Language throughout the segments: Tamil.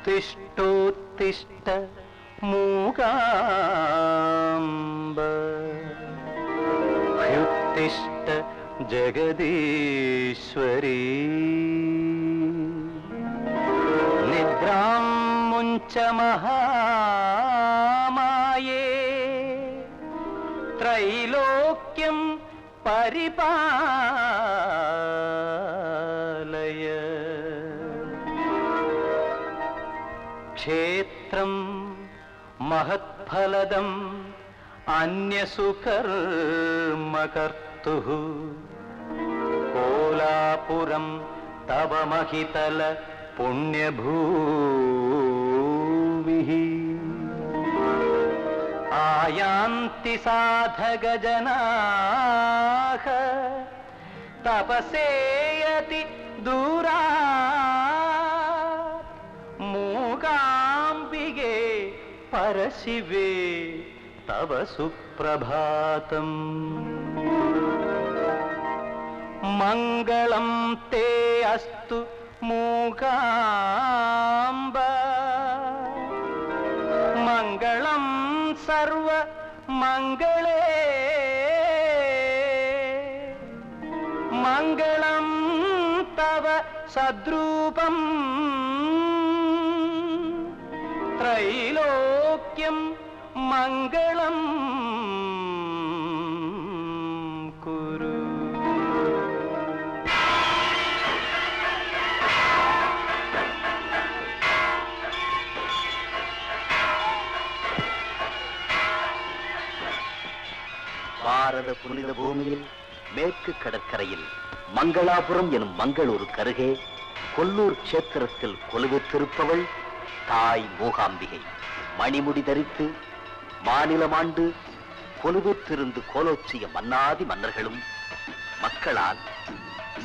उत्तिष्ठोत्तिष्ठ मूकाम्ब ह्युत्तिष्ठ जगदीश्वरी निद्रां मुञ्च महामाये त्रैलोक्यं परिपालय क्षेत्रं महत्फलदम् अन्यसुकर्म कर्तुः कोलापुरं तव महितल पुण्यभूमिः आयान्ति साधकजनाः तपसेयति दूरा मूकाम्बिके परशिवे तव सुप्रभातम् मङ्गलं ते अस्तु मूकाम्ब मङ्गलं सर्व मङ्गले मङ्गलं तव सद्रूपम् त्रैलोक्यं मङ्गलं कुरु. பாரத புனித பூமியில் மேற்கு கடற்கரையில் மங்களாபுரம் எனும் மங்களூருக்கு அருகே கொல்லூர் கஷேத்திரத்தில் கொலுவித்திருப்பவள் தாய் மூகாம்பிகை. மணிமுடி தரித்து மாநிலமாண்டு கொலுவித்திருந்து கோலோச்சிய மன்னாதி மன்னர்களும் மக்களால்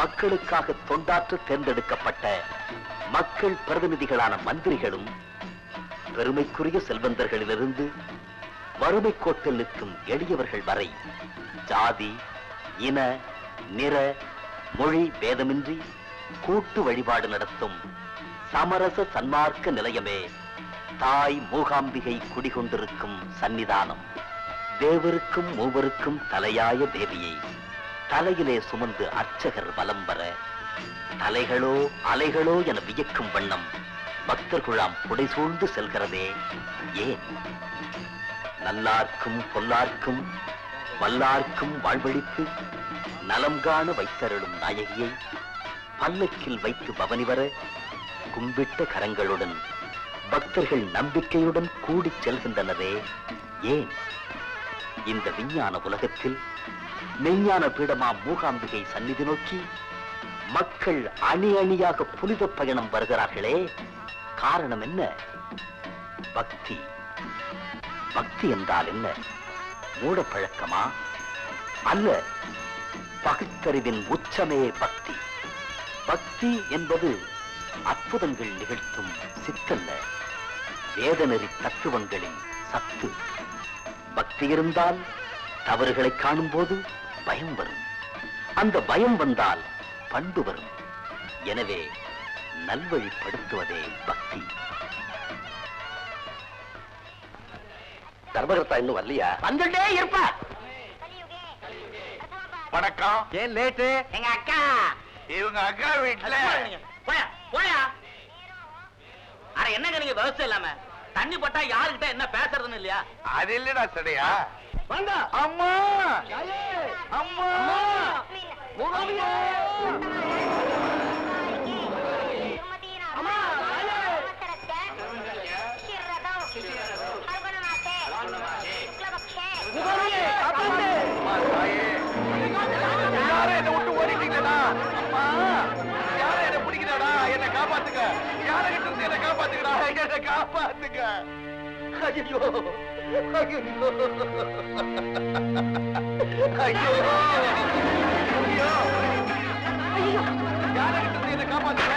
மக்களுக்காக தொண்டாற்ற தேர்ந்தெடுக்கப்பட்ட மக்கள் பிரதிநிதிகளான மந்திரிகளும் பெருமைக்குரிய செல்வந்தர்களிலிருந்து வறுமை கோட்டில் நிற்கும் எளியவர்கள் வரை ஜாதி இன நிற மொழி பேதமின்றி கூட்டு வழிபாடு நடத்தும் சமரச சன்மார்க்க நிலையமே தாய் மூகாம்பிகை குடிகொண்டிருக்கும் சன்னிதானம். தேவருக்கும் மூவருக்கும் தலையாய தேவியை தலையிலே சுமந்து அர்ச்சகர் வலம் வர தலைகளோ அலைகளோ என வியக்கும் வண்ணம் பக்தர் குழாம் புடைசூழ்ந்து செல்கிறதே ஏன்? நல்லார்க்கும் பொல்லார்க்கும் வல்லார்க்கும் வாழ்வழித்து நலம் காண வைத்தருளும் நாயகியை பல்லக்கில் வைத்து பவனி வர கும்பிட்ட கரங்களுடன் பக்தர்கள் நம்பிக்கையுடன் கூடிச் செல்கின்றனரே ஏன்? இந்த விஞ்ஞான உலகத்தில் மெய்ஞான பீடமா மூகாம்பிகை சந்நிதி நோக்கி மக்கள் அணி அணியாக புனித பயணம் வருகிறார்களே, காரணம் என்ன? பக்தி. பக்தி என்றால் என்ன? மூடப்பழக்கமா? அல்ல, பகுத்தறிவின் உச்சமே பக்தி. பக்தி என்பது அற்புதங்கள் நிகழ்த்தும் சித்தல்ல, வேதநெறி தத்துவங்களின் சத்து. பக்தி இருந்தால் தவறுகளை காணும் போது பயம் வரும். அந்த பயம் வந்தால் பண்பு வரும். எனவே நல்வழிப்படுத்துவதே பக்தி. தர்மகர்த்தா இன்னும் வரலையா? வந்துட்டே இருப்பா. வணக்கம். ஏன் லேட்டு? எங்க அக்கா. இவங்க அக்கா வீட்டுல. போயா போயா. அட என்னங்க நீங்க விவசாயம் இல்லாம தண்ணி போட்டா யாருக்கிட்ட என்ன பேசுறதுன்னு இல்லையா? அது இல்லடா சடையா. வாங்க. அம்மா அம்மா மூகாம்பிகை. யாரும் என்ன விட்டு ஓடிட்டீங்களா? அம்மா யாரும் என்ன பிடிக்கிறடா? என்ன காப்பாத்துக்க. யாரகிட்ட இருந்து என்ன காப்பாத்துக்கடா. என்ன காப்பாத்துக்க. ஐயோ ஐயோ ஐயோ ஐயோ யாரகிட்ட இருந்து என்ன காப்பாத்துக்க.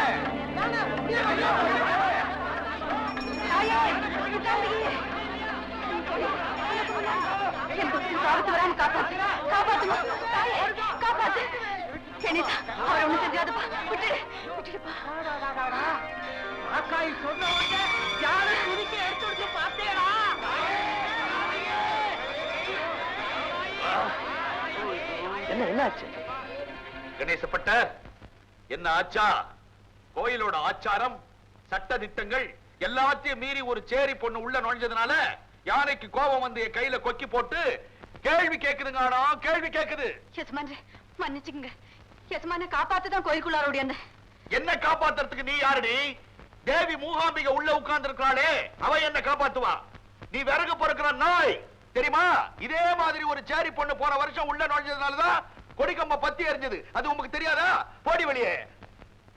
சொன்ன என்னாச்சு? கணேசப்பட்ட என்ன ஆச்சா? கோயிலோட ஆச்சாரம் சட்ட திட்டங்கள் எல்லாத்தையும் மீறி ஒரு சேரி பொண்ணு உள்ள நுழைஞ்சதுனால யானைக்கு கோபம் வந்து என் கையில கொக்கி போட்டு கேள்வி கேக்குதுங்க. ஆனா கேள்வி கேக்குது. எஜமானே மன்னிச்சுங்க. எஜமான காப்பாத்துதான் கோயிலுக்குள்ளார ஓடியாந்த. என்ன காப்பாத்துறதுக்கு நீ யாருடி? தேவி மூகாம்பிகை உள்ள உட்கார்ந்து இருக்காளே, அவ என்ன காப்பாத்துவா? நீ விறகு பொறுக்கிற நாய் தெரியுமா? இதே மாதிரி ஒரு சேரி பொண்ணு போன வருஷம் உள்ள நுழைஞ்சதுனாலதான் கொடிக்கம்ப பத்தி எரிஞ்சது. அது உங்களுக்கு தெரியாதா? போடி வெளியே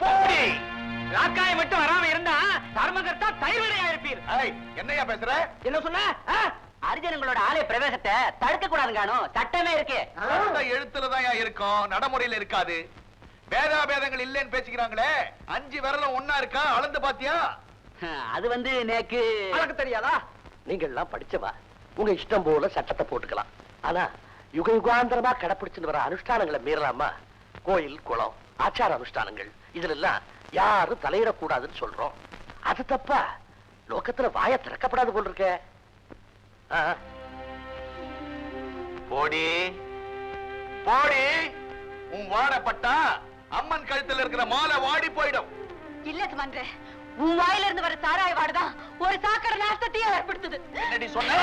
போடி. ராக்காய மட்டும் வராம இருந்தா தர்மகர்த்தா தயிர்வடையா இருப்பீர். என்னையா பேசுற? என்ன சொன்ன? அரிஜனங்களோட ஆலய பிரவேசத்தை தடுக்க கூடாதுங்கானோ சட்டமே இருக்கு. எழுத்துலதான் இருக்கும், நடைமுறையில இருக்காது. பேதாபேதங்கள் இல்லைன்னு பேசிக்கிறாங்களே, 5 விரலும் ஒன்னா இருக்கா? அளந்து பாத்தியா? அது வந்து நேக்கு உனக்கு தெரியாதா? நீங்கள் எல்லாம் படிச்சவா, உங்க இஷ்டம் போல சட்டத்தை போட்டுக்கலாம். ஆனா யுக யுகாந்தரமா கடைப்பிடிச்சுட்டு வர அனுஷ்டானங்களை மீறலாமா? கோயில் குளம் ஆச்சார அனுஷ்டானங்கள் இதுல எல்லாம் யாரும் தலையிடக்கூடாதுன்னு சொல்றோம். அது தப்பா? லோகத்துல வாய திறக்கப்படாது போல் இருக்க. போடி போடி. உன் வாடப்பட்டா அம்மன் கழுத்துல இருக்கிற மாலை வாடி போயிடும். இல்ல எஜமானே, உன் வாயில இருந்து வர சாராய வாடுதான் ஒரு சாக்கடை நாசத்தையே ஏற்படுத்துது. என்னடி சொன்ன?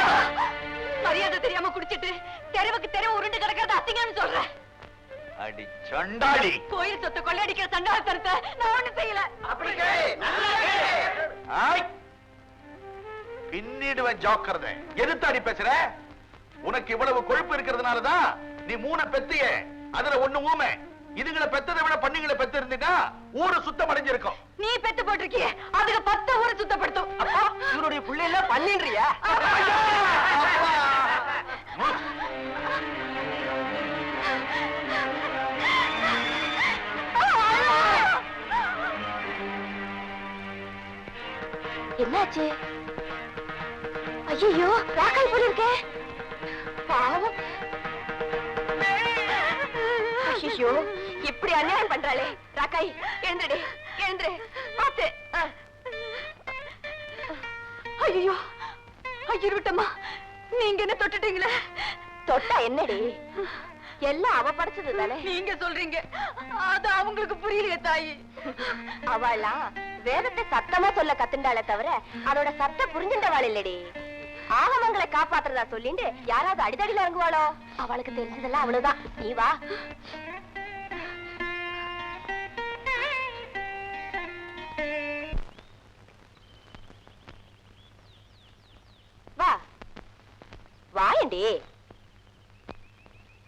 மரியாதை தெரியாம குடிச்சிட்டு தெருவுக்கு தெருவு உருண்டு கிடக்கிறது அசிங்கம்னு சொல்றேன். அடி சண்டாடி. கோயில் சொத்தை கொள்ளையடிக்கிற சண்டாளத்தனத்தை நான் ஒண்ணும் செய்யல. பின்னிடுவேன், ஜாக்கிரதை. எதிர்த்தாடி பேசுற? உனக்கு இவ்வளவு கொழுப்பு இருக்கிறதுனாலதான் நீ 3 பெத்திய, அதுல 1 ஊமை. இதுங்களை பெத்ததை விட பண்ணிங்களை பெத்து இருந்தீங்கன்னா ஊரு சுத்தம் அடைஞ்சிருக்கும். நீ பெத்து போட்டிருக்கிய, அதுக்கு 10 ஊரை சுத்தப்படுத்தும். அப்பா இவருடைய பிள்ளைல பண்ணின்றியா? என்னாச்சு? ஐயோ, ராக்காய் போல இருக்கே. பாவம். ஐயோ, இப்படி அநியாயம் பண்றாளே. ராக்காய் எழுந்துடு, எழுந்துடு. பாத்து. ஐயோ, ஐயோ விட்டம்மா, நீங்க என்ன தொட்டுட்டீங்களே? தொட்டா என்னடி? எல்லாம் அவ படிச்சது தானே. நீங்க சொல்றீங்க, அது அவங்களுக்கு புரியலையே தாயி. அவளா வேதத்தை சத்தமா சொல்ல கத்துண்டாளே தவிர அதோட சத்தம் புரிஞ்சுட்டவாள் இல்லடி. ஆகமங்களை காப்பாத்துறதா சொல்லிட்டு யாராவது அடிதடியில இறங்குவாளோ? அவளுக்கு தெரிஞ்சதெல்லாம் அவ்வளவுதான். நீ வா. வா வாயண்டி,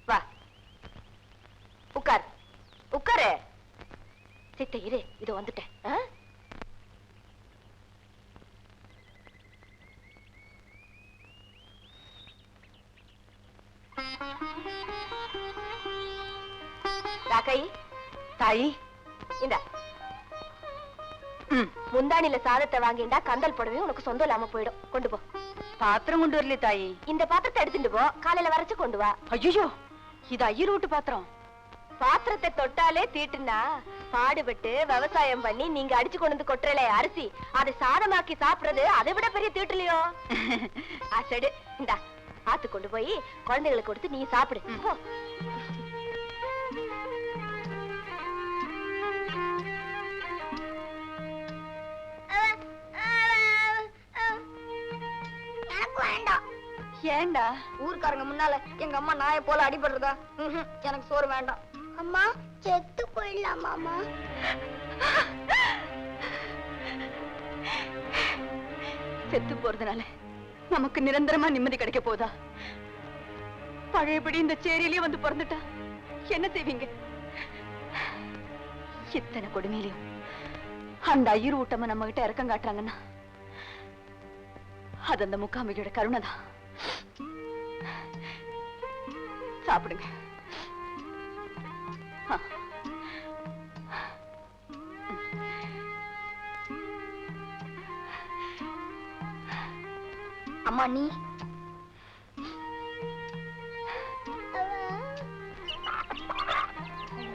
வா உட்கார், உட்காரு. சித்த இரு, இது வந்துட்டேன். ராக்காயி, தாயி இந்த முந்தானில சாதத்தை வாங்கிண்டா கந்தல் புடவையும் உனக்கு சொந்தம் இல்லாம போயிடும். கொண்டு போ. பாத்திரம் கொண்டு வரல தாயி. இந்த பாத்திரத்தை எடுத்துட்டு போ, காலையில வரைச்சு கொண்டு வா. ஐயோ, இது ஐயர் வீட்டு பாத்திரம். பாத்திரத்தை தொட்டாலே தீட்டுனா பாடுபட்டு விவசாயம் பண்ணி நீங்க அடிச்சு கொண்டு வந்து கொட்டுறலே அரிசி, அதை சாதமாக்கி சாப்பிடுறது அதை விட பெரிய தீட்டுலையோ? அசடு, இந்தா ஆத்து கொண்டு போய் குழந்தைகளுக்கு கொடுத்து நீ சாப்பிடு. போ. ஏண்டா? ஊர்க்காரங்க முன்னால எங்க அம்மா நாயை போல அடிபடுறதா? எனக்கு சோறு வேண்டாம். அம்மா செத்து போயிடலாமா? அம்மா செத்து போறதுனால நமக்கு நிரந்தரமா நிம்மதி கிடைக்க போதா? பழையபடி இந்த சேரியிலேயே வந்து பிறந்துட்டா என்ன செய்வீங்க? இத்தனை கொடுமையிலையும் அந்த ஐயர் ஊட்டமா நம்ம கிட்ட இறக்கம் காட்டுறாங்கன்னா அது அந்த முக்காம்பிகையோட கருணைதான். சாப்பிடுங்க. அம்மா நீ